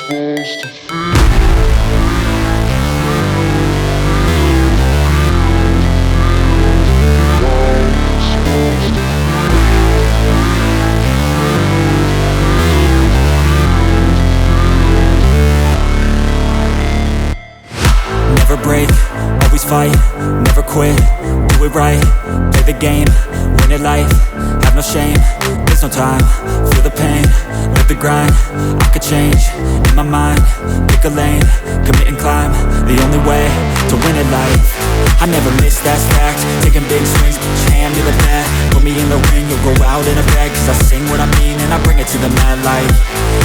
Never break, always fight, never quit, do it right, play the game, win it life, have no shame, there's no time, feel the pain, live the grind, I could change, in my mind, pick a lane, commit and climb, the only way to win it life. I never miss, that's fact, taking big swings, put your hand to the bat, put me in the ring, you'll go out in a bag, cause I sing what I mean and I bring it to the mad light.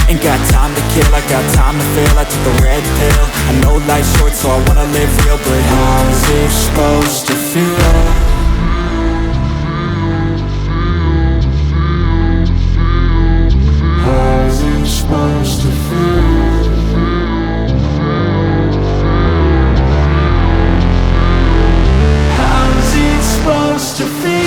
Ain't got time to kill, I got time to feel, I took the red pill, I know life's short so I wanna live real, but how's it supposed to feel? How's it supposed to feel? How's it supposed to feel?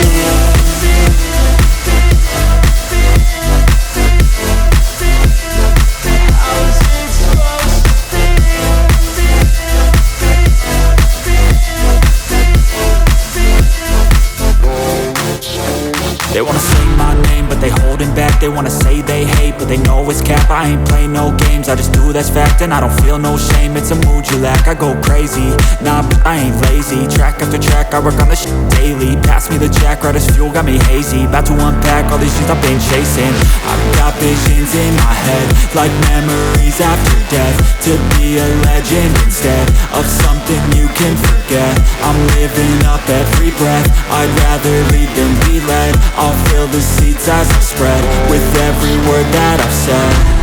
They wanna say my name, but they holding back. They wanna say they hate, but they know it's cap. I ain't play no games, I just do that's fact. And I don't feel no shame, it's a mood you lack. I go crazy, nah, but I ain't lazy. Track after track, I work on this shit daily. Pass me the jack, right as fuel, got me hazy. About to unpack all these things I've been chasing. I've got visions in my head, like memories after death. To be a legend instead of something you can forget. I'm living up every breath, I'd rather lead than be led. I'll fill the seats as I spread with every word that I've said.